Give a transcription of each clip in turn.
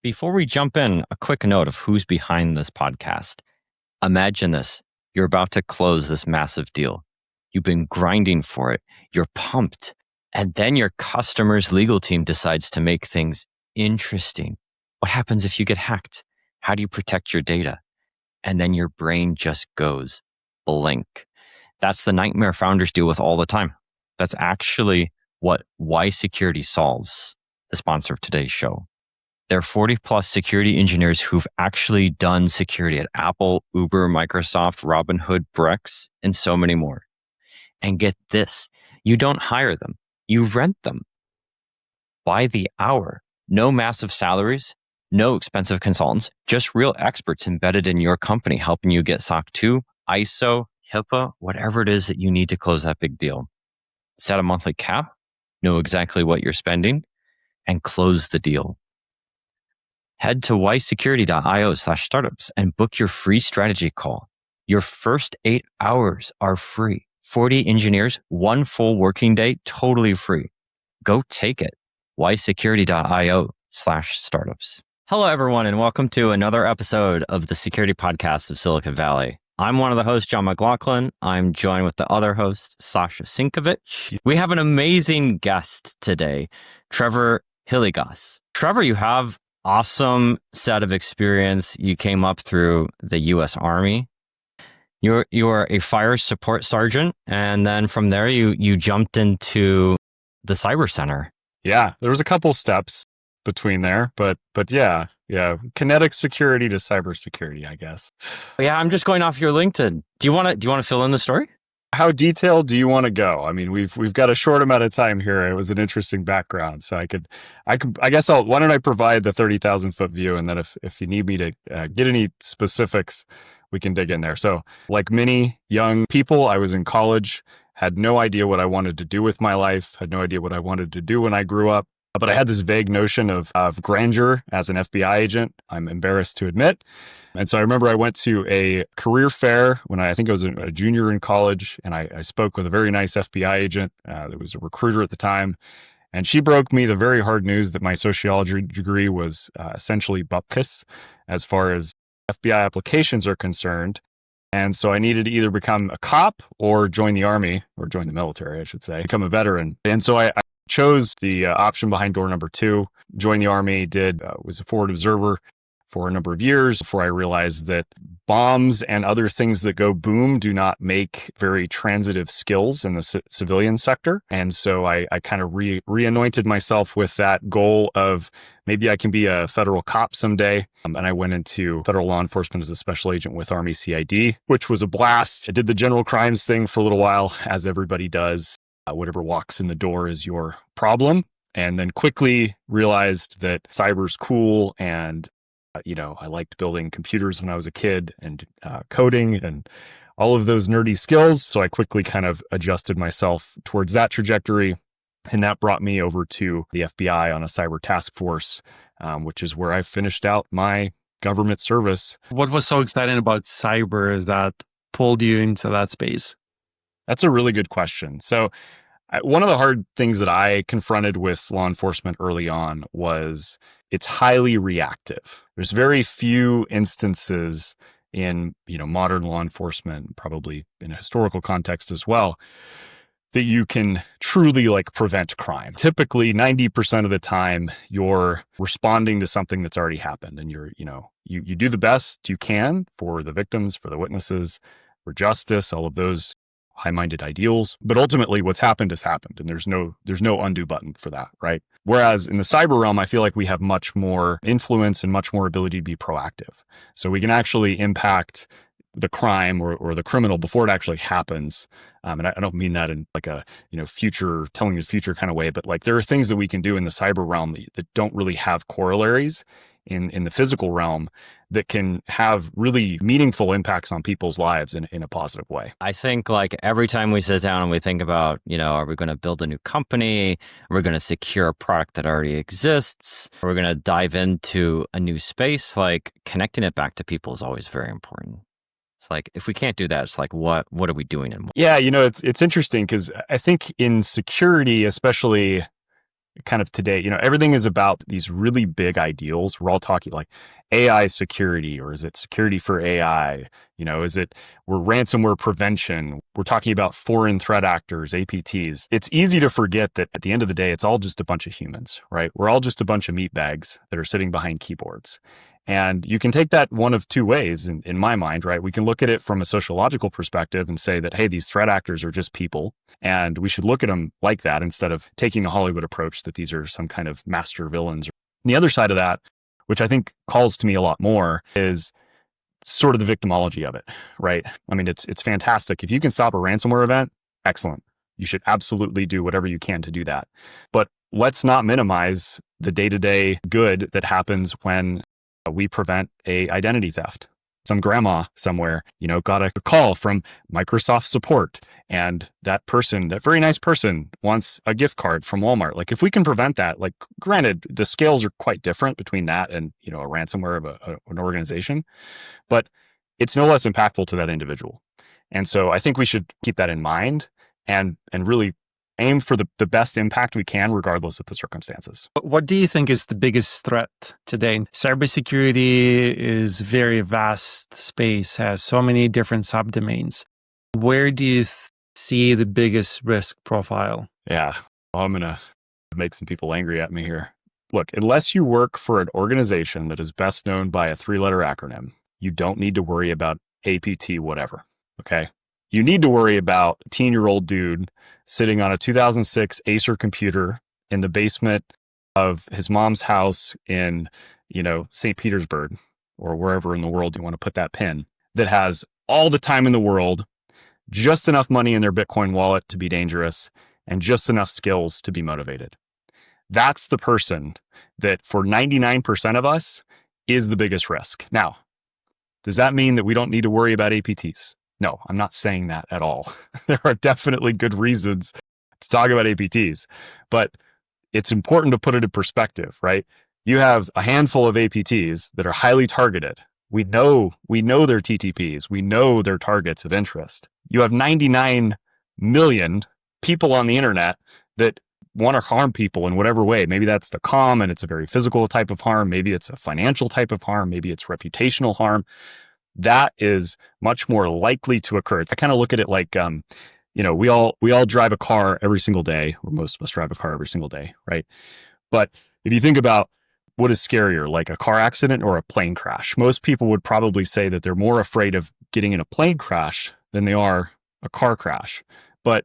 Before we jump in, a quick note of who's behind this podcast. Imagine this. You're about to close this massive deal. You've been grinding for it. You're pumped. And then your customer's legal team decides to make things interesting. What happens if you get hacked? How do you protect your data? And then your brain just goes blank. That's the nightmare founders deal with all the time. That's actually what Why Security solves, the sponsor of today's show. There are 40 plus security engineers who've actually done security at Apple, Uber, Microsoft, Robinhood, Brex, and so many more. And get this, you don't hire them, you rent them by the hour. No massive salaries, no expensive consultants, just real experts embedded in your company helping you get SOC 2, ISO, HIPAA, whatever it is that you need to close that big deal. Set a monthly cap, know exactly what you're spending, and close the deal. Head to ysecurity.io/startups and book your free strategy call. Your first 8 hours are free. 40 engineers, 1 full working day, totally free. Go take it. ysecurity.io/startups. Hello, everyone, and welcome to another episode of the Security Podcast of Silicon Valley. I'm one of the hosts, John McLaughlin. I'm joined with the other host, Sasha Sinkovich. We have an amazing guest today, Trevor Hilligoss. Trevor, you have awesome set of experience. You came up through the U.S. Army. You are a fire support sergeant, and then from there you jumped into the cyber center. Yeah, there was a couple steps between there, but yeah, kinetic security to cybersecurity, I guess. Yeah, I'm just going off your LinkedIn. Do you want to fill in the story? How detailed do you want to go? I mean, we've got a short amount of time here. It was an interesting background, so I guess why don't I provide the 30,000 foot view, and then if you need me to get any specifics, we can dig in there. So, like many young people, I was in college, had no idea what I wanted to do with my life, had no idea what I wanted to do when I grew up. But I had this vague notion of grandeur as an FBI agent, I'm embarrassed to admit. And so I remember I went to a career fair when I think I was a junior in college, and I spoke with a very nice FBI agent that was a recruiter at the time. And she broke me the very hard news that my sociology degree was essentially bupkis as far as FBI applications are concerned. And so I needed to either become a cop or join the Army, or join the military, I should say, become a veteran. And so I chose the option behind door number 2, joined the Army, was a forward observer for a number of years before I realized that bombs and other things that go boom do not make very transitive skills in the civilian sector. And so I kind of reanointed myself with that goal of maybe I can be a federal cop someday. And I went into federal law enforcement as a special agent with Army CID, which was a blast. I did the general crimes thing for a little while, as everybody does. Whatever walks in the door is your problem. And then quickly realized that cyber's cool, and I liked building computers when I was a kid, and coding and all of those nerdy skills. So I quickly kind of adjusted myself towards that trajectory. And that brought me over to the FBI on a cyber task force, which is where I finished out my government service. What was so exciting about cyber that pulled you into that space? That's a really good question. So one of the hard things that I confronted with law enforcement early on was it's highly reactive. There's very few instances in, modern law enforcement, probably in a historical context as well, that you can truly prevent crime. Typically 90% of the time you're responding to something that's already happened, and you do the best you can for the victims, for the witnesses, for justice, all of those high-minded ideals. But ultimately what's happened has happened, and there's no undo button for that, right? Whereas in the cyber realm, I feel like we have much more influence and much more ability to be proactive. So we can actually impact the crime or the criminal before it actually happens. And I don't mean that in a, future, telling the future kind of way, but there are things that we can do in the cyber realm that don't really have corollaries in the physical realm that can have really meaningful impacts on people's lives in a positive way. I think every time we sit down and we think about, are we going to build a new company? Are we going to secure a product that already exists? Are we going to dive into a new space? Connecting it back to people is always very important. It's if we can't do that, it's what are we doing? Yeah, it's interesting because I think in security, especially kind of today, everything is about these really big ideals. We're all talking like AI security, or is it security for AI? We're ransomware prevention. We're talking about foreign threat actors, APTs. It's easy to forget that at the end of the day, it's all just a bunch of humans, right? We're all just a bunch of meatbags that are sitting behind keyboards. And you can take that one of two ways in my mind, right? We can look at it from a sociological perspective and say that, hey, these threat actors are just people, and we should look at them like that instead of taking the Hollywood approach that these are some kind of master villains. And the other side of that, which I think calls to me a lot more, is sort of the victimology of it, right? I mean, it's fantastic. If you can stop a ransomware event, excellent. You should absolutely do whatever you can to do that. But let's not minimize the day-to-day good that happens when we prevent a identity theft. Some grandma somewhere, got a call from Microsoft support, and that very nice person wants a gift card from Walmart. Like, if we can prevent that, like, granted, the scales are quite different between that and, a ransomware of an organization, but it's no less impactful to that individual. And so I think we should keep that in mind and really aim for the best impact we can, regardless of the circumstances. What do you think is the biggest threat today? Cybersecurity is very vast space, has so many different subdomains. Where do you see the biggest risk profile? Yeah, I'm going to make some people angry at me here. Look, unless you work for an organization that is best known by a 3-letter acronym, you don't need to worry about APT whatever, okay? You need to worry about a 10-year-old dude sitting on a 2006 Acer computer in the basement of his mom's house in, St. Petersburg, or wherever in the world you want to put that pin, that has all the time in the world, just enough money in their Bitcoin wallet to be dangerous, and just enough skills to be motivated. That's the person that, for 99% of us, is the biggest risk. Now, does that mean that we don't need to worry about APTs? No, I'm not saying that at all. There are definitely good reasons to talk about APTs, but it's important to put it in perspective, right? You have a handful of APTs that are highly targeted. We know their TTPs. We know their targets of interest. You have 99 million people on the internet that want to harm people in whatever way. Maybe that's the comm and it's a very physical type of harm. Maybe it's a financial type of harm. Maybe it's reputational harm. That is much more likely to occur. I kind of look at it like, we all drive a car every single day, or most of us drive a car every single day, right? But if you think about what is scarier, like a car accident or a plane crash, most people would probably say that they're more afraid of getting in a plane crash than they are a car crash. But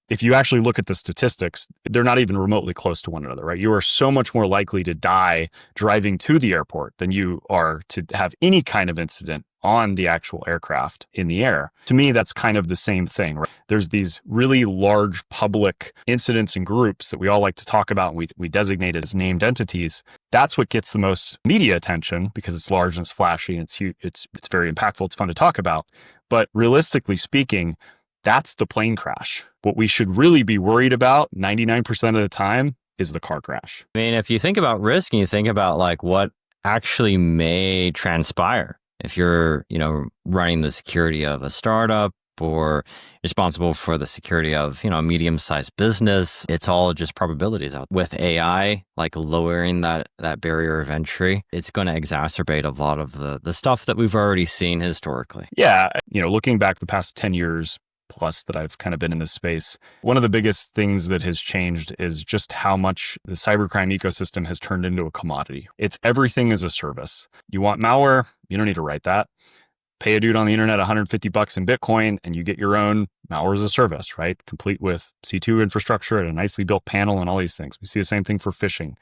if you actually look at the statistics, they're not even remotely close to one another, right? You are so much more likely to die driving to the airport than you are to have any kind of incident on the actual aircraft in the air. To me, that's kind of the same thing, right? There's these really large public incidents and groups that we all like to talk about, and we designate as named entities. That's what gets the most media attention because it's large and it's flashy and it's huge. It's very impactful. It's fun to talk about. But realistically speaking, that's the plane crash. What we should really be worried about 99% of the time is the car crash. I mean, if you think about risk and you think about like what actually may transpire, if you're, running the security of a startup or responsible for the security of, a medium-sized business, it's all just probabilities out. With AI, like lowering that barrier of entry, it's going to exacerbate a lot of the stuff that we've already seen historically. Yeah. Looking back the past 10 years plus that I've kind of been in this space, one of the biggest things that has changed is just how much the cybercrime ecosystem has turned into a commodity. It's everything as a service. You want malware? You don't need to write that. Pay a dude on the internet $150 in Bitcoin and you get your own malware as a service, right? Complete with C2 infrastructure and a nicely built panel and all these things. We see the same thing for phishing,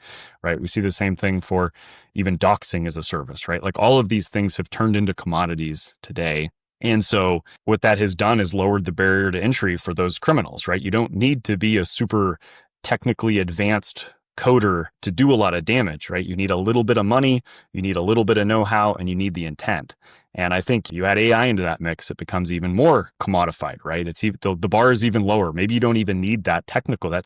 right? We see the same thing for even doxing as a service, right? Like all of these things have turned into commodities today. And so what that has done is lowered the barrier to entry for those criminals, right? You don't need to be a super technically advanced coder to do a lot of damage, right? You need a little bit of money, you need a little bit of know-how, and you need the intent. And I think you add AI into that mix, it becomes even more commodified, right? It's even, the bar is even lower. Maybe you don't even need that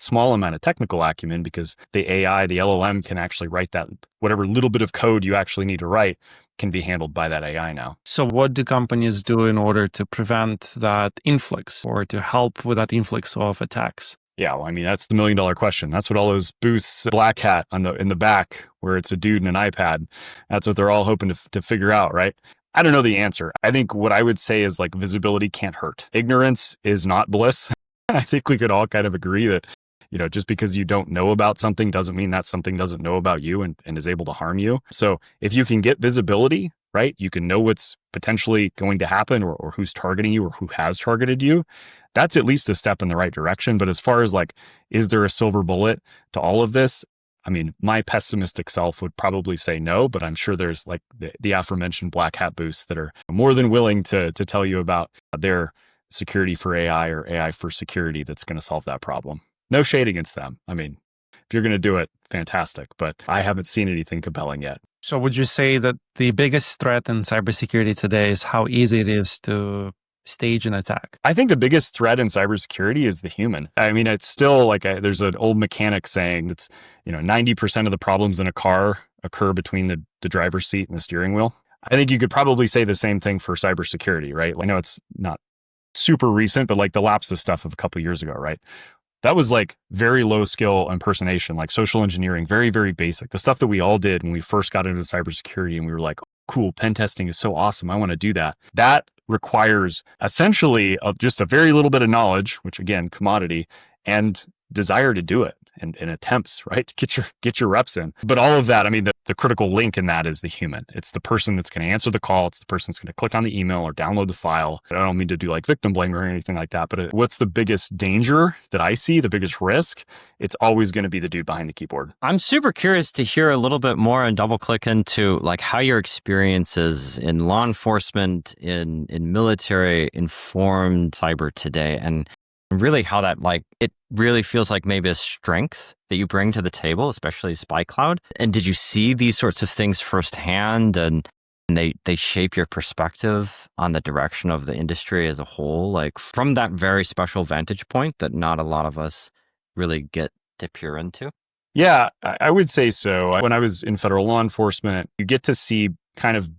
small amount of technical acumen because the AI, the LLM can actually write that, whatever little bit of code you actually need to write can be handled by that AI now. So what do companies do in order to prevent that influx or to help with that influx of attacks? Yeah, well, I mean, that's the $1 million question. That's what all those booths, black hat in the back, where it's a dude and an iPad. That's what they're all hoping to figure out, right? I don't know the answer. I think what I would say is like visibility can't hurt. Ignorance is not bliss. I think we could all kind of agree that, just because you don't know about something doesn't mean that something doesn't know about you and is able to harm you. So if you can get visibility, right, you can know what's potentially going to happen or who's targeting you or who has targeted you. That's at least a step in the right direction. But as far as like, is there a silver bullet to all of this? I mean, my pessimistic self would probably say no, but I'm sure there's like the aforementioned black hat booths that are more than willing to tell you about their security for AI or AI for security that's going to solve that problem. No shade against them. I mean, if you're going to do it, fantastic. But I haven't seen anything compelling yet. So would you say that the biggest threat in cybersecurity today is how easy it is to stage an attack? I think the biggest threat in cybersecurity is the human. I mean, it's still like there's an old mechanic saying that's, 90% of the problems in a car occur between the driver's seat and the steering wheel. I think you could probably say the same thing for cybersecurity, right? I know it's not super recent, but like the Lapsus stuff of a couple of years ago, right? That was like very low skill impersonation, like social engineering, very, very basic. The stuff that we all did when we first got into cybersecurity and we were like, cool, pen testing is so awesome. I want to do that. That requires essentially just a very little bit of knowledge, which again, commodity, and desire to do it and attempts, right? Get your reps in. But all of that, I mean, the critical link in that is the human. It's the person that's going to answer the call. It's the person that's going to click on the email or download the file. I don't mean to do like victim blaming or anything like that, but what's the biggest danger that I see, the biggest risk? It's always going to be the dude behind the keyboard. I'm super curious to hear a little bit more and double click into like how your experiences in law enforcement, in military informed cyber today, and really how that it really feels like maybe a strength that you bring to the table, especially SpyCloud. And did you see these sorts of things firsthand and they shape your perspective on the direction of the industry as a whole, like from that very special vantage point that not a lot of us really get to peer into? Yeah, I would say so. When I was in federal law enforcement, you get to see kind of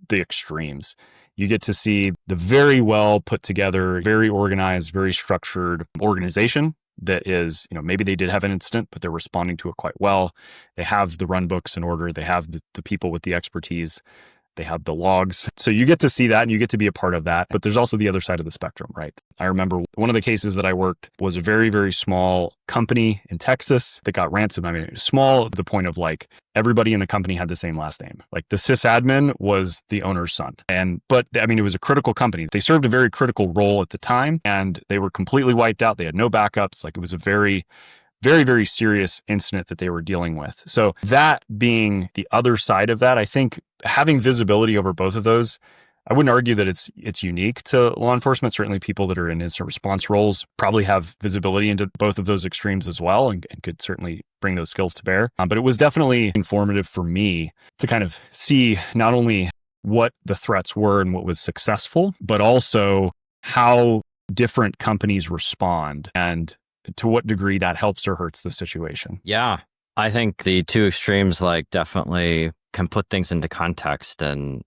the extremes. You get to see the very well put together, very organized, very structured organization that is, maybe they did have an incident, but they're responding to it quite well. They have the run books in order. They have the people with the expertise. They have the logs. So you get to see that and you get to be a part of that. But there's also the other side of the spectrum, right? I remember one of the cases that I worked was a very, very small company in Texas that got ransomed. I mean, it was small to the point of like everybody in the company had the same last name. Like the sysadmin was the owner's son. But it was a critical company. They served a very critical role at the time and they were completely wiped out. They had no backups. Like it was a very, very, very serious incident that they were dealing with. So that being the other side of that, I think having visibility over both of those, I wouldn't argue that it's unique to law enforcement. Certainly people that are in incident response roles probably have visibility into both of those extremes as well and could certainly bring those skills to bear. But it was definitely informative for me to kind of see not only what the threats were and what was successful, but also how different companies respond and to what degree that helps or hurts the situation. Yeah. I think the two extremes definitely can put things into context, and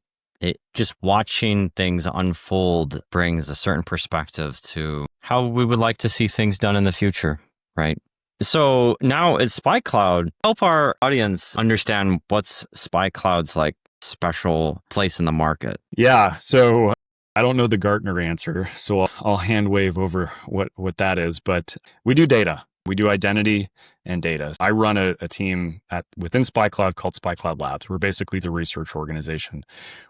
just watching things unfold brings a certain perspective to how we would like to see things done in the future, right? So now it's SpyCloud. Help our audience understand what's SpyCloud's special place in the market. Yeah. So I don't know the Gartner answer, so I'll hand wave over what that is, but we do data. We do identity and data. I run a team within SpyCloud called SpyCloud Labs. We're basically the research organization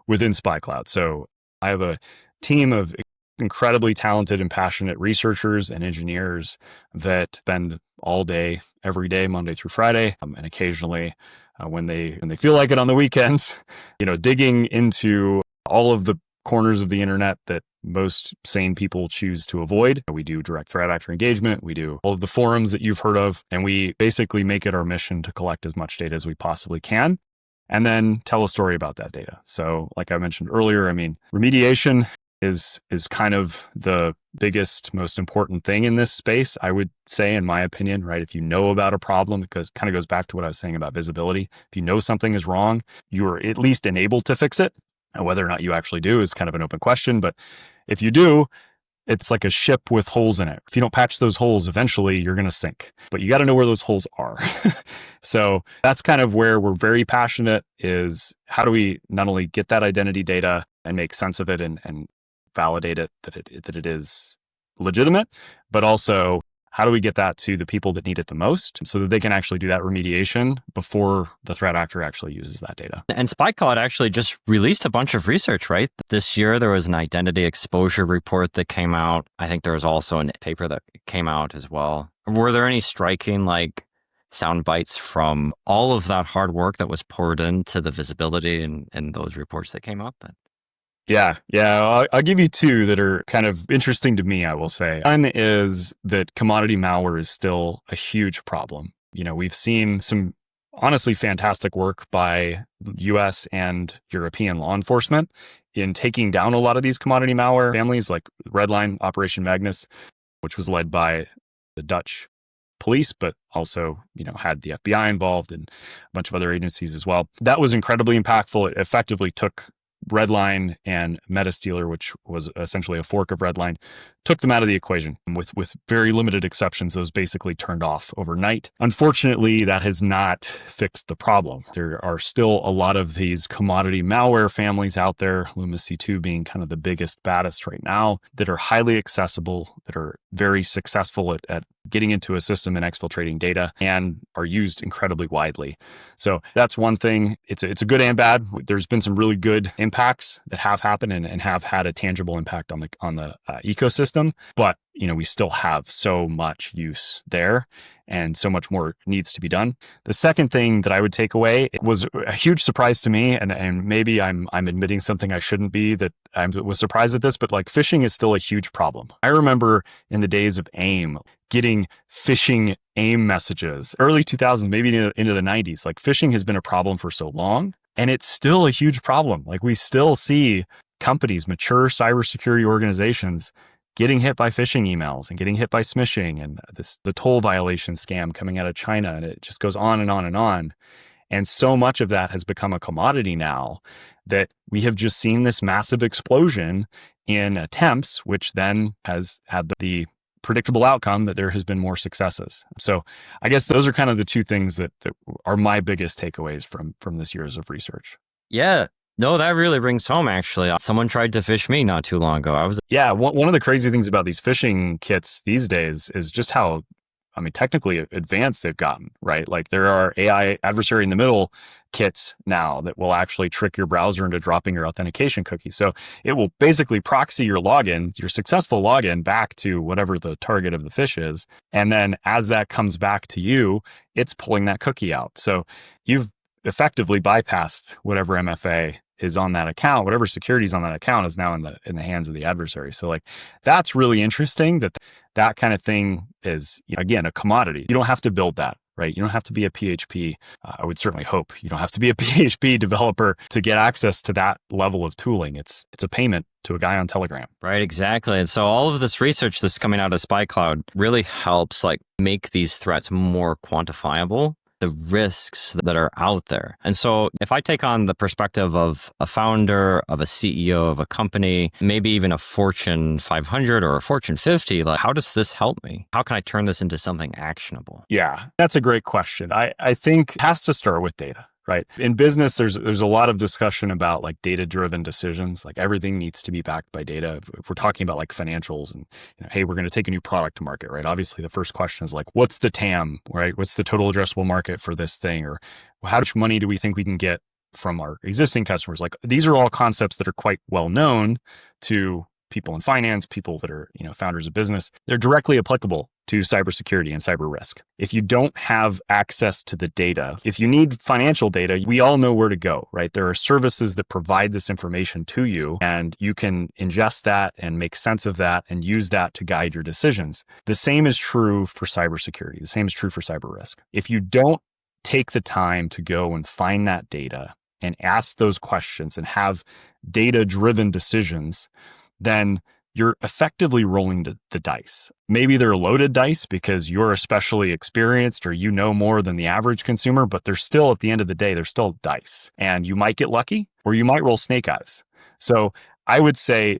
within SpyCloud. So I have a team of incredibly talented and passionate researchers and engineers that spend all day, every day, Monday through Friday, and occasionally when they feel like it on the weekends, digging into all of the corners of the internet that most sane people choose to avoid. We do direct threat actor engagement. We do all of the forums that you've heard of, and we basically make it our mission to collect as much data as we possibly can and then tell a story about that data. So like I mentioned earlier, remediation is kind of the biggest, most important thing in this space, I would say, in my opinion, right? If you know about a problem, because it kind of goes back to what I was saying about visibility. If you know something is wrong, you're at least enabled to fix it. And whether or not you actually do is kind of an open question. But if you do, It's like a ship with holes in it. If you don't patch those holes, eventually you're going to sink. But you got to know where those holes are. So that's kind of where we're very passionate, is how do we not only get that identity data and make sense of it and validate it that it is legitimate, but also how do we get that to the people that need it the most so that they can actually do that remediation before the threat actor actually uses that data? And SpyCloud actually just released a bunch of research, right? This year, there was an identity exposure report that came out. I think there was also a paper that came out as well. Were there any striking sound bites from all of that hard work that was poured into the visibility and those reports that came up? Yeah. I'll give you two that are kind of interesting to me, I will say. One is that commodity malware is still a huge problem. We've seen some honestly fantastic work by US and European law enforcement in taking down a lot of these commodity malware families, like Redline, Operation Magnus, which was led by the Dutch police, but also, had the FBI involved and a bunch of other agencies as well. That was incredibly impactful. It effectively took Redline and Metastealer, which was essentially a fork of Redline, took them out of the equation. With very limited exceptions, those basically turned off overnight. Unfortunately, that has not fixed the problem. There are still a lot of these commodity malware families out there, Luma C2 being kind of the biggest, baddest right now, that are highly accessible, that are very successful at getting into a system and exfiltrating data, and are used incredibly widely. So that's one thing. It's a good and bad. There's been some really good impacts that have happened and have had a tangible impact on the ecosystem, but we still have so much use there and so much more needs to be done. The second thing that I would take away, it was a huge surprise to me, and maybe I'm admitting something I shouldn't be, that I was surprised at this, but phishing is still a huge problem. I remember in the days of AIM getting phishing AIM messages, early 2000s, maybe into the 90s. Phishing has been a problem for so long, and it's still a huge problem. We still see companies, mature cybersecurity organizations, getting hit by phishing emails and getting hit by smishing and the toll violation scam coming out of China. And it just goes on and on and on. And so much of that has become a commodity now that we have just seen this massive explosion in attempts, which then has had the predictable outcome that there has been more successes. So I guess those are kind of the two things that are my biggest takeaways from this year's of research. Yeah. No, that really rings home, actually. Someone tried to phish me not too long ago. One of the crazy things about these phishing kits these days is just how, technically advanced they've gotten, right? There are AI adversary in the middle kits now that will actually trick your browser into dropping your authentication cookie. So it will basically proxy your login, your successful login, back to whatever the target of the phish is. And then as that comes back to you, it's pulling that cookie out. So you've effectively bypassed whatever MFA is on that account, whatever security is on that account is now in the hands of the adversary. So that's really interesting that kind of thing is, again, a commodity. You don't have to build that, right? You don't have to be a PHP. I would certainly hope you don't have to be a PHP developer to get access to that level of tooling. It's a payment to a guy on Telegram. Right, exactly. And so all of this research that's coming out of SpyCloud really helps make these threats more quantifiable, the risks that are out there. And so if I take on the perspective of a founder, of a CEO of a company, maybe even a Fortune 500 or a Fortune 50, how does this help me? How can I turn this into something actionable? Yeah, that's a great question. I think it has to start with data, right? In business, there's a lot of discussion about data-driven decisions. Everything needs to be backed by data. If we're talking about financials and, hey, we're going to take a new product to market, right? Obviously, the first question is what's the TAM, right? What's the total addressable market for this thing? Or how much money do we think we can get from our existing customers? These are all concepts that are quite well known to people in finance, people that are, founders of business. They're directly applicable to cybersecurity and cyber risk. If you don't have access to the data, if you need financial data, we all know where to go, right? There are services that provide this information to you, and you can ingest that and make sense of that and use that to guide your decisions. The same is true for cybersecurity. The same is true for cyber risk. If you don't take the time to go and find that data and ask those questions and have data-driven decisions, then you're effectively rolling the dice. Maybe they're loaded dice because you're especially experienced or more than the average consumer, but they're still, at the end of the day, they're still dice. And you might get lucky or you might roll snake eyes. So I would say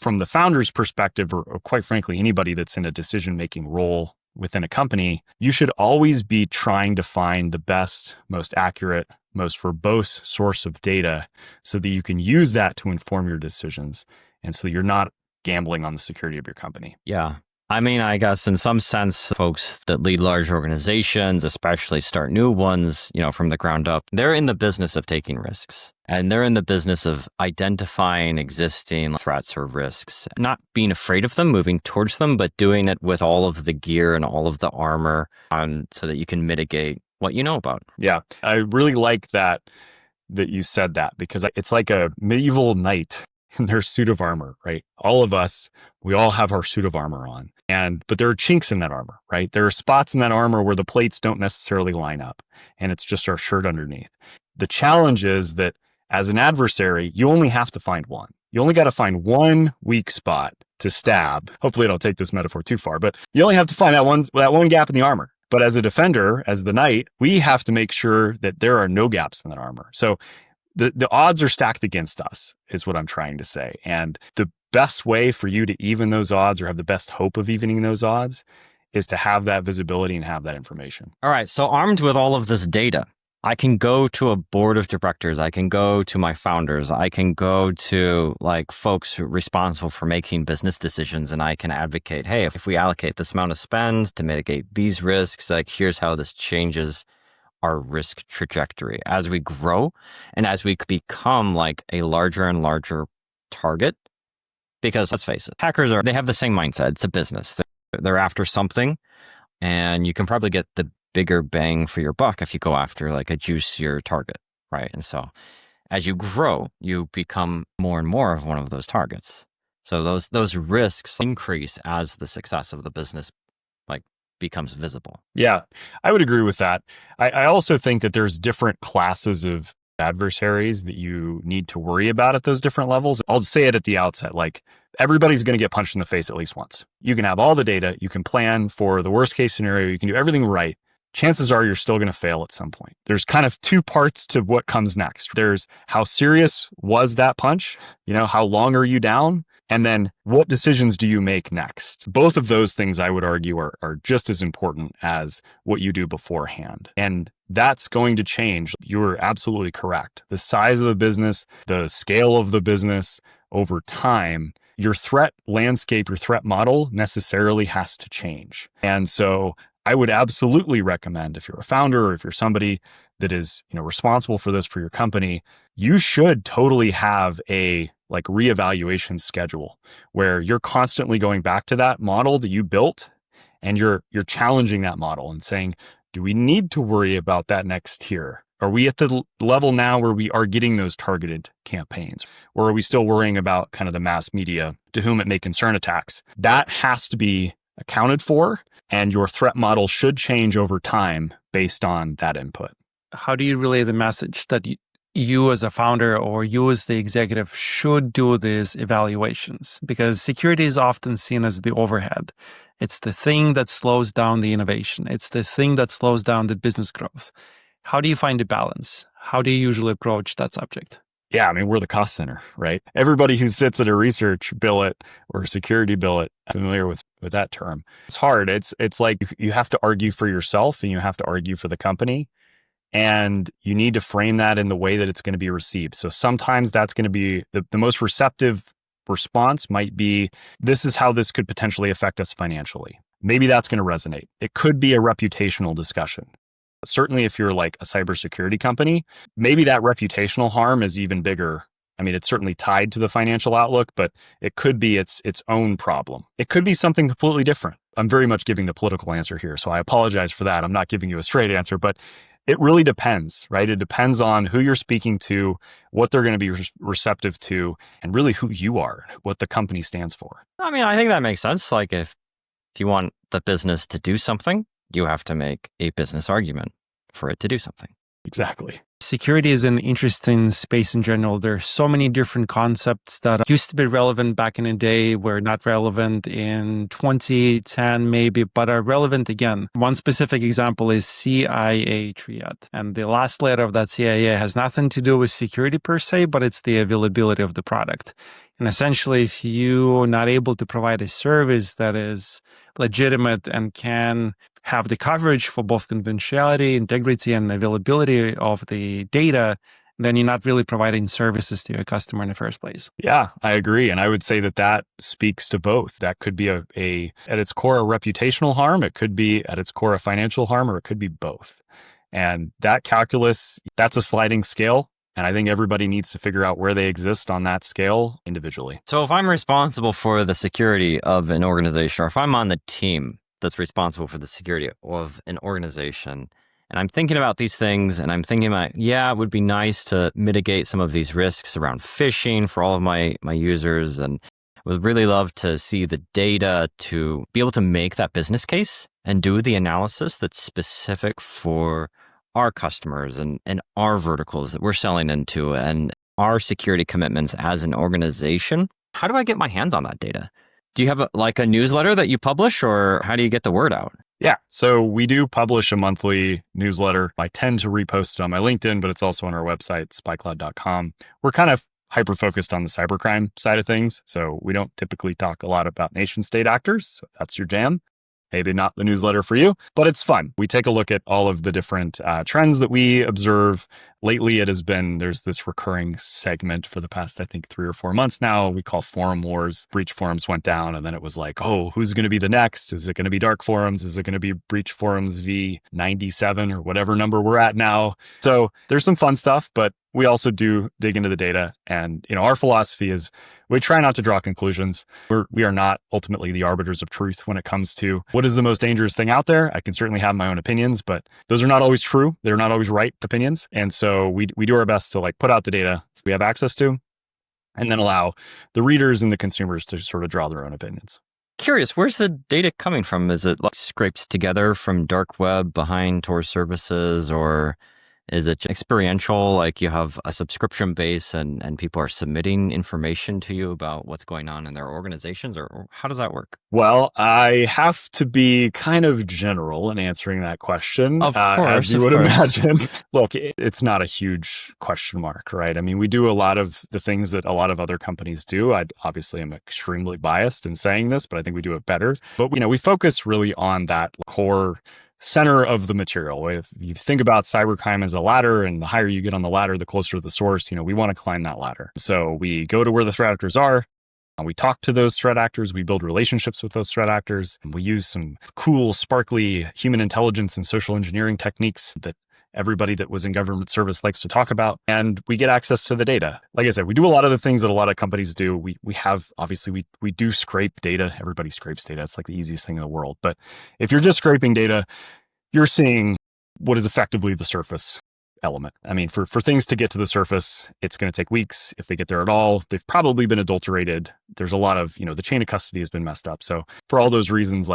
from the founder's perspective, or quite frankly, anybody that's in a decision-making role within a company, you should always be trying to find the best, most accurate, most verbose source of data so that you can use that to inform your decisions. And so you're not gambling on the security of your company. Yeah. I mean, I guess in some sense, folks that lead large organizations, especially start new ones, from the ground up, they're in the business of taking risks. And they're in the business of identifying existing threats or risks, not being afraid of them, moving towards them, but doing it with all of the gear and all of the armor on so that you can mitigate what you know about. Yeah, I really like that you said that, because it's like a medieval knight in their suit of armor, right? All of us, we all have our suit of armor on. But there are chinks in that armor, right? There are spots in that armor where the plates don't necessarily line up, and it's just our shirt underneath. The challenge is that as an adversary, you only have to find one. You only got to find one weak spot to stab. Hopefully I don't take this metaphor too far, but you only have to find that one gap in the armor. But as a defender, as the knight, we have to make sure that there are no gaps in that armor. So the odds are stacked against us, is what I'm trying to say. And the best way for you to even those odds, or have the best hope of evening those odds, is to have that visibility and have that information. All right. So armed with all of this data, I can go to a board of directors. I can go to my founders. I can go to folks responsible for making business decisions, and I can advocate, hey, if we allocate this amount of spend to mitigate these risks, here's how this changes our risk trajectory as we grow and as we become a larger and larger target. Because let's face it, hackers they have the same mindset. It's a business. They're after something, and you can probably get the bigger bang for your buck if you go after a juicier target, right? And so as you grow, you become more and more of one of those targets. So those risks increase as the success of the business becomes visible. Yeah, I would agree with that. I also think that there's different classes of adversaries that you need to worry about at those different levels. I'll say it at the outset, everybody's going to get punched in the face at least once. You can have all the data, you can plan for the worst case scenario, you can do everything right. Chances are you're still going to fail at some point. There's kind of two parts to what comes next. There's how serious was that punch? How long are you down? And then what decisions do you make next? Both of those things, I would argue, are just as important as what you do beforehand. And that's going to change. You're absolutely correct. The size of the business, the scale of the business over time, your threat landscape, your threat model necessarily has to change. And so I would absolutely recommend, if you're a founder or if you're somebody that is, responsible for this for your company, you should totally have a reevaluation schedule where you're constantly going back to that model that you built, and you're challenging that model and saying, do we need to worry about that next tier? Are we at the level now where we are getting those targeted campaigns? Or are we still worrying about kind of the mass media to whom it may concern attacks? That has to be accounted for, and your threat model should change over time based on that input. How do you relay the message that you as a founder or you as the executive should do these evaluations? Because security is often seen as the overhead. It's the thing that slows down the innovation. It's the thing that slows down the business growth. How do you find the balance? How do you usually approach that subject? Yeah, I mean, we're the cost center, right? Everybody who sits at a research billet or security billet, familiar with that term. It's hard. It's like you have to argue for yourself and you have to argue for the company. And you need to frame that in the way that it's going to be received. So sometimes that's going to be the most receptive response might be, this is how this could potentially affect us financially. Maybe that's going to resonate. It could be a reputational discussion. Certainly if you're a cybersecurity company, maybe that reputational harm is even bigger. I mean, it's certainly tied to the financial outlook, but it could be its own problem. It could be something completely different. I'm very much giving the political answer here, so I apologize for that. I'm not giving you a straight answer, but it really depends, right? It depends on who you're speaking to, what they're going to be receptive to, and really who you are, what the company stands for. I mean, I think that makes sense. If you want the business to do something, you have to make a business argument for it to do something. Exactly. Security is an interesting space in general. There are so many different concepts that used to be relevant back in the day, were not relevant in 2010 maybe, but are relevant again. One specific example is CIA triad. And the last letter of that CIA has nothing to do with security per se, but it's the availability of the product. And essentially, if you're not able to provide a service that is legitimate and can have the coverage for both confidentiality, integrity, and availability of the data, then you're not really providing services to your customer in the first place. Yeah, I agree. And I would say that that speaks to both. That could be at its core, a reputational harm. It could be at its core, a financial harm, or it could be both. And that calculus, that's a sliding scale. And I think everybody needs to figure out where they exist on that scale individually. So if I'm responsible for the security of an organization, or if I'm on the team that's responsible for the security of an organization, and I'm thinking about these things, and I'm thinking about, it would be nice to mitigate some of these risks around phishing for all of my users, and would really love to see the data to be able to make that business case and do the analysis that's specific for our customers and our verticals that we're selling into and our security commitments as an organization. How do I get my hands on that data? Do you have a newsletter that you publish, or how do you get the word out? Yeah, so we do publish a monthly newsletter. I tend to repost it on my LinkedIn, but it's also on our website, SpyCloud.com. We're kind of hyper-focused on the cybercrime side of things, so we don't typically talk a lot about nation-state actors. So if that's your jam, maybe not the newsletter for you, but it's fun. We take a look at all of the different trends that we observe. Lately, there's this recurring segment for the past, I think, 3 or 4 months now, we call forum wars. Breach forums went down, and then it was like, oh, who's going to be the next? Is it going to be dark forums? Is it going to be breach forums v97 or whatever number we're at now? So there's some fun stuff, but we also do dig into the data. And, our philosophy is we try not to draw conclusions. We are not ultimately the arbiters of truth when it comes to what is the most dangerous thing out there. I can certainly have my own opinions, but those are not always true. They're not always right opinions. And so we do our best to put out the data we have access to, and then allow the readers and the consumers to sort of draw their own opinions. Curious, where's the data coming from? Is it scraped together from dark web behind Tor services, or is it experiential, like you have a subscription base and people are submitting information to you about what's going on in their organizations, or how does that work? Well, I have to be kind of general in answering that question. Of course. As you would imagine. Look, it's not a huge question mark, right? I mean, we do a lot of the things that a lot of other companies do. I obviously am extremely biased in saying this, but I think we do it better. But, we focus really on that core center of the material. If you think about cybercrime as a ladder, and the higher you get on the ladder, the closer to the source, we want to climb that ladder. So we go to where the threat actors are. We talk to those threat actors. We build relationships with those threat actors. We use some cool, sparkly human intelligence and social engineering techniques that everybody that was in government service likes to talk about. And we get access to the data. Like I said, we do a lot of the things that a lot of companies do. We do scrape data. Everybody scrapes data. It's like the easiest thing in the world. But if you're just scraping data, you're seeing what is effectively the surface element. I mean, for things to get to the surface, it's going to take weeks. If they get there at all, they've probably been adulterated. There's a lot of, the chain of custody has been messed up. So for all those reasons,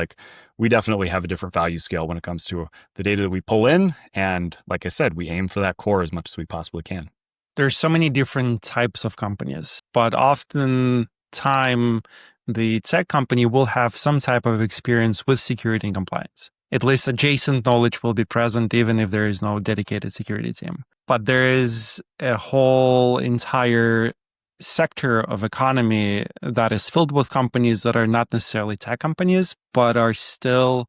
we definitely have a different value scale when it comes to the data that we pull in. And like I said, we aim for that core as much as we possibly can. There's so many different types of companies, but often the tech company will have some type of experience with security and compliance. At least adjacent knowledge will be present, even if there is no dedicated security team. But there is a whole entire sector of economy that is filled with companies that are not necessarily tech companies, but are still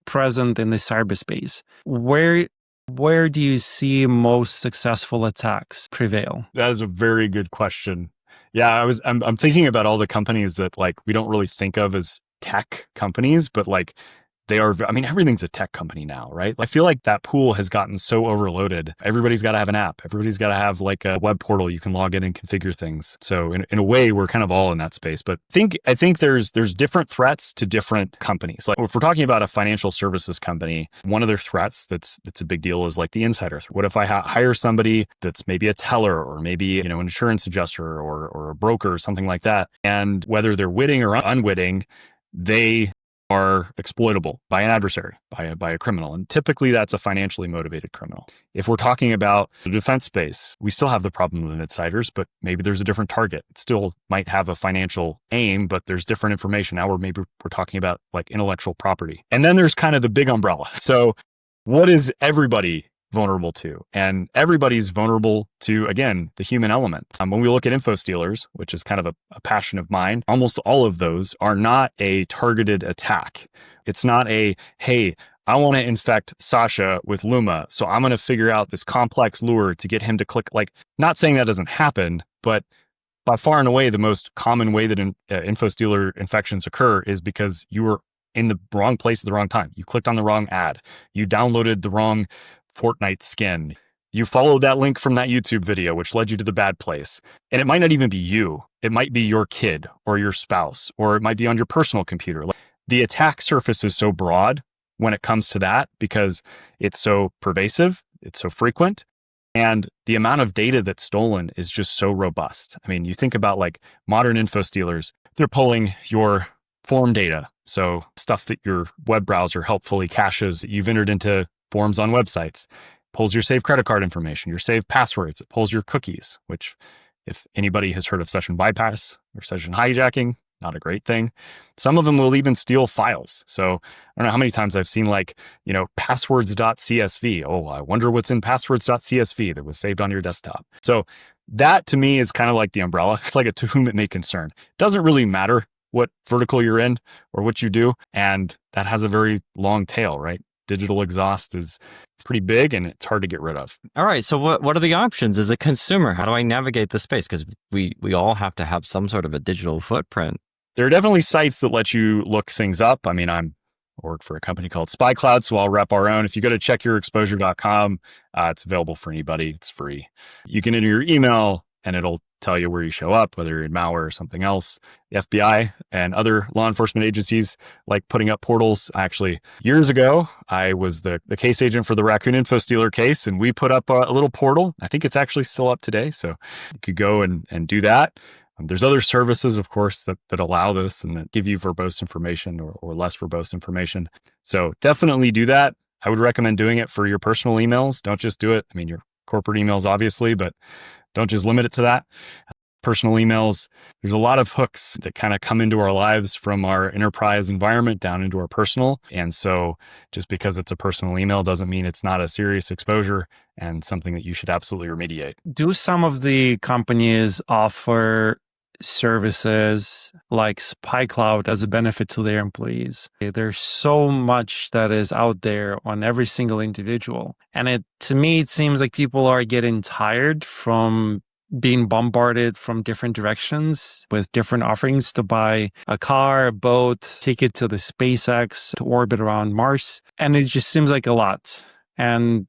present in the cyberspace. Where do you see most successful attacks prevail? That is a very good question. Yeah, I'm thinking about all the companies that we don't really think of as tech companies, but they are, everything's a tech company now, right? I feel like that pool has gotten so overloaded. Everybody's got to have an app. Everybody's got to have a web portal you can log in and configure things. So in a way, we're kind of all in that space. But I think there's different threats to different companies. If we're talking about a financial services company, one of their threats that's a big deal is the insider. What if I hire somebody that's maybe a teller, or maybe an insurance adjuster, or a broker or something like that, and whether they're witting or unwitting, they are exploitable by an adversary, by a criminal. And typically that's a financially motivated criminal. If we're talking about the defense space, we still have the problem of insiders, but maybe there's a different target. It still might have a financial aim, but there's different information. Now we're talking about like intellectual property. And then there's kind of the big umbrella. So what is everybody vulnerable to? And everybody's vulnerable to, again, the human element. When we look at Infostealers, which is kind of a passion of mine, almost all of those are not a targeted attack. It's not a, hey, I want to infect Sasha with Luma, so I'm going to figure out this complex lure to get him to click. Like, not saying that doesn't happen, but by far and away, the most common way that Infostealer infections occur is because you were in the wrong place at the wrong time. You clicked on the wrong ad. You downloaded the wrong Fortnite skin. You followed that link from that YouTube video, which led you to the bad place. And it might not even be you. It might be your kid or your spouse, or it might be on your personal computer. The attack surface is so broad when it comes to that because it's so pervasive, it's so frequent, and the amount of data that's stolen is just so robust. I mean, you think about like modern Infostealers, they're pulling your form data. So stuff that your web browser helpfully caches that you've entered into forms on websites, pulls your saved credit card information, your saved passwords, it pulls your cookies, which if anybody has heard of session bypass or session hijacking, not a great thing. Some of them will even steal files. So I don't know how many times I've seen like, passwords.csv. Oh, I wonder what's in passwords.csv that was saved on your desktop. So that to me is kind of like the umbrella. It's like a to whom it may concern. It doesn't really matter what vertical you're in or what you do. And that has a very long tail, right? Digital exhaust is pretty big and it's hard to get rid of. All right. So what are the options as a consumer? How do I navigate the space? Because we all have to have some sort of a digital footprint. There are definitely sites that let you look things up. I mean, I work for a company called SpyCloud, so I'll rep our own. If you go to checkyourexposure.com, it's available for anybody. It's free. You can enter your email and it'll tell you where you show up, whether you're in malware or something else. The FBI and other law enforcement agencies like putting up portals. Actually, years ago, I was the case agent for the Raccoon Infostealer case, and we put up a little portal. I think it's actually still up today, so you could go and do that. There's other services, of course, that allow this and that give you verbose information or less verbose information. So definitely do that. I would recommend doing it for your personal emails. Don't just do it. I mean, your corporate emails, obviously, but don't just limit it to that. Personal emails, there's a lot of hooks that kind of come into our lives from our enterprise environment down into our personal. And so just because it's a personal email doesn't mean it's not a serious exposure and something that you should absolutely remediate. Do some of the companies offer services like SpyCloud as a benefit to their employees? There's so much that is out there on every single individual. And to me, it seems like people are getting tired from being bombarded from different directions with different offerings to buy a car, a boat, ticket to the SpaceX, to orbit around Mars. And it just seems like a lot. And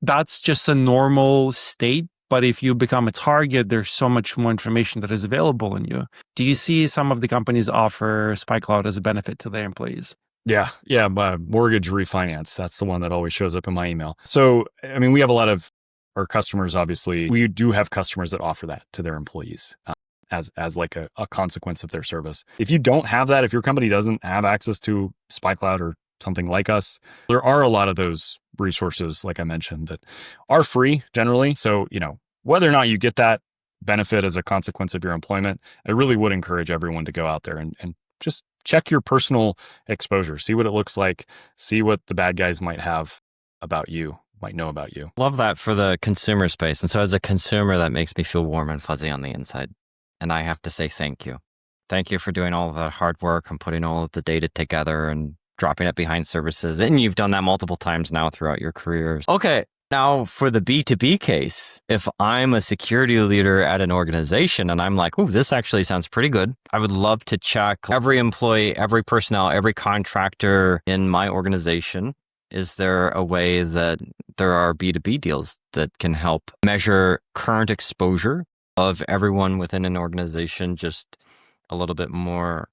that's just a normal state. But if you become a target, there's so much more information that is available in you. Do you see some of the companies offer SpyCloud as a benefit to their employees? Yeah. Mortgage refinance. That's the one that always shows up in my email. So, I mean, we have a lot of our customers, obviously. We do have customers that offer that to their employees as like a consequence of their service. If you don't have that, if your company doesn't have access to SpyCloud or something like us, there are a lot of those resources, like I mentioned, that are free generally. So, whether or not you get that benefit as a consequence of your employment, I really would encourage everyone to go out there and just check your personal exposure, see what it looks like, see what the bad guys might have about you, might know about you. Love that for the consumer space. And so as a consumer, that makes me feel warm and fuzzy on the inside. And I have to say thank you. Thank you for doing all of that hard work and putting all of the data together and dropping it behind services. And you've done that multiple times now throughout your careers. Okay. Now, for the B2B case, if I'm a security leader at an organization and I'm like, oh, this actually sounds pretty good. I would love to check every employee, every personnel, every contractor in my organization. Is there a way that there are B2B deals that can help measure current exposure of everyone within an organization just a little bit more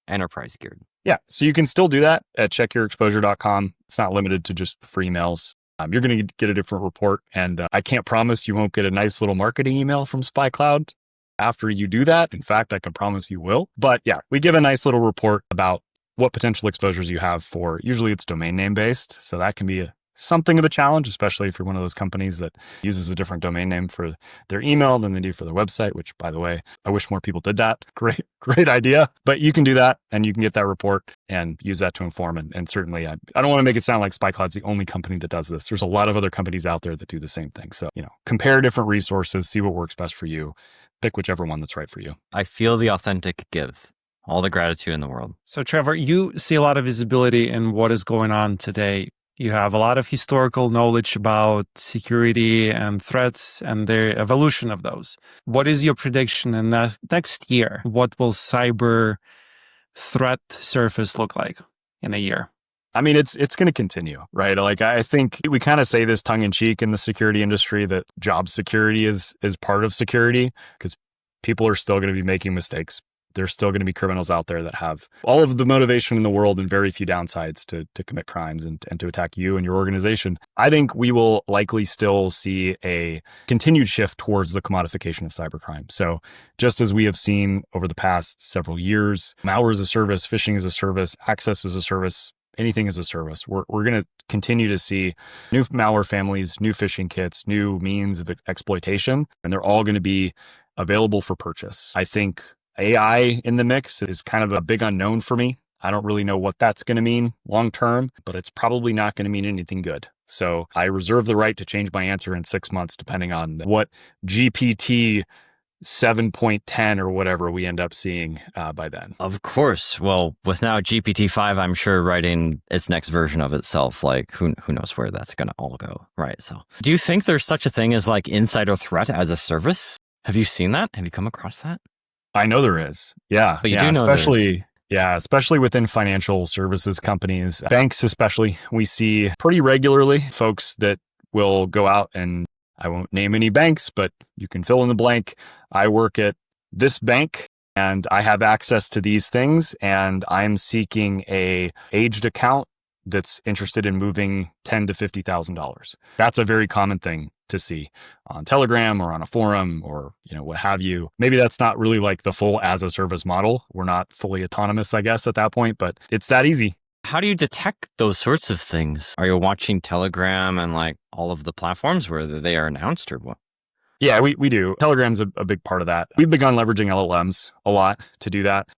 enterprise geared? Yeah, so you can still do that at checkyourexposure.com. It's not limited to just free emails. You're going to get a different report, and I can't promise you won't get a nice little marketing email from SpyCloud after you do that. In fact, I can promise you will. But yeah, we give a nice little report about what potential exposures you have for, usually it's domain name based. So that can be something of a challenge, especially if you're one of those companies that uses a different domain name for their email than they do for their website, which, by the way, I wish more people did that. Great idea. But you can do that and you can get that report and use that to inform. And certainly, I don't want to make it sound like SpyCloud's the only company that does this. There's a lot of other companies out there that do the same thing. So, compare different resources, see what works best for you, pick whichever one that's right for you. I feel the authentic give. All the gratitude in the world. So, Trevor, you see a lot of visibility in what is going on today. You have a lot of historical knowledge about security and threats and the evolution of those. What is your prediction in the next year? What will cyber threat surface look like in a year? I mean, it's going to continue, right? Like, I think we kind of say this tongue in cheek in the security industry that job security is part of security, because people are still going to be making mistakes. There's still going to be criminals out there that have all of the motivation in the world and very few downsides to commit crimes and to attack you and your organization. I think we will likely still see a continued shift towards the commodification of cybercrime. So just as we have seen over the past several years, malware as a service, phishing as a service, access as a service, anything as a service, we're going to continue to see new malware families, new phishing kits, new means of exploitation, and they're all going to be available for purchase. I think AI in the mix is kind of a big unknown for me. I don't really know what that's going to mean long term, but it's probably not going to mean anything good. So I reserve the right to change my answer in 6 months, depending on what GPT 7.10 or whatever we end up seeing by then. Of course. Well, with now GPT-5, I'm sure writing its next version of itself, like who knows where that's going to all go, right? So do you think there's such a thing as like insider threat as a service? Have you seen that? Have you come across that? I know there is. Yeah. But you do know especially within financial services companies, banks especially, we see pretty regularly folks that will go out, and I won't name any banks, but you can fill in the blank. I work at this bank and I have access to these things, and I'm seeking a aged account that's interested in moving $10,000 to $50,000. That's a very common thing to see on Telegram or on a forum or, what have you. Maybe that's not really like the full as a service model. We're not fully autonomous, I guess, at that point, but it's that easy. How do you detect those sorts of things? Are you watching Telegram and like all of the platforms where they are announced or what? Yeah, we do. Telegram's a big part of that. We've begun leveraging LLMs a lot to do that.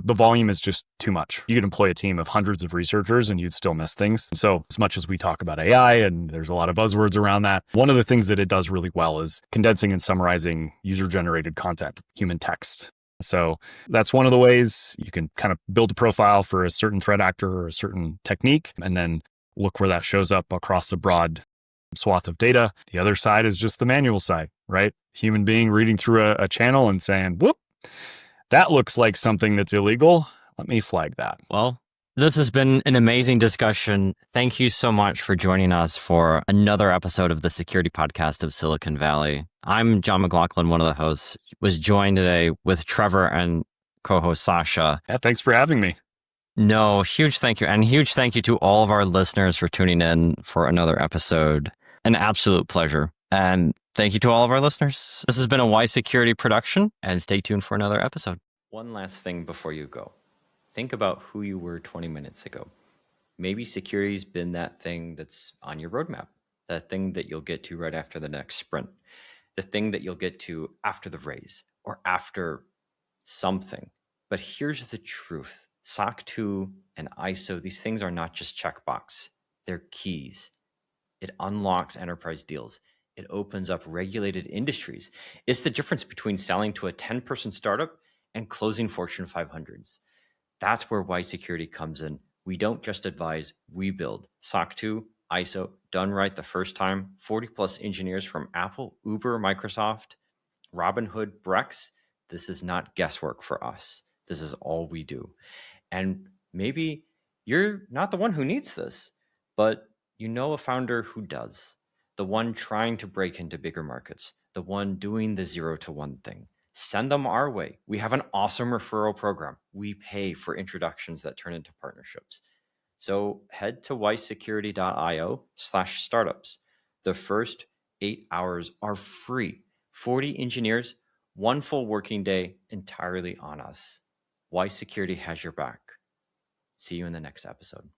The volume is just too much. You could employ a team of hundreds of researchers and you'd still miss things. So as much as we talk about AI and there's a lot of buzzwords around that, one of the things that it does really well is condensing and summarizing user-generated content, human text. So that's one of the ways you can kind of build a profile for a certain threat actor or a certain technique, and then look where that shows up across a broad swath of data. The other side is just the manual side, right? Human being reading through a channel and saying, whoop, that looks like something that's illegal. Let me flag that. Well, this has been an amazing discussion. Thank you so much for joining us for another episode of the Security Podcast of Silicon Valley. I'm John McLaughlin, one of the hosts, was joined today with Trevor and co-host Sasha. Yeah, thanks for having me. No, huge thank you. And huge thank you to all of our listeners for tuning in for another episode. An absolute pleasure. And thank you to all of our listeners. This has been a Y Security production, and stay tuned for another episode. One last thing before you go. Think about who you were 20 minutes ago. Maybe security's been that thing that's on your roadmap, that thing that you'll get to right after the next sprint, the thing that you'll get to after the raise or after something. But here's the truth. SOC 2 and ISO, these things are not just checkbox. They're keys. It unlocks enterprise deals. It opens up regulated industries. It's the difference between selling to a 10-person startup and closing Fortune 500s. That's where Y Security comes in. We don't just advise, we build. SOC 2, ISO, done right the first time. 40 plus engineers from Apple, Uber, Microsoft, Robinhood, Brex. This is not guesswork for us. This is all we do. And maybe you're not the one who needs this, but you know a founder who does. The one trying to break into bigger markets, the one doing the 0 to 1 thing. Send them our way. We have an awesome referral program. We pay for introductions that turn into partnerships. So head to ysecurity.io/startups. The first 8 hours are free. 40 engineers, 1 full working day entirely on us. Y Security has your back. See you in the next episode.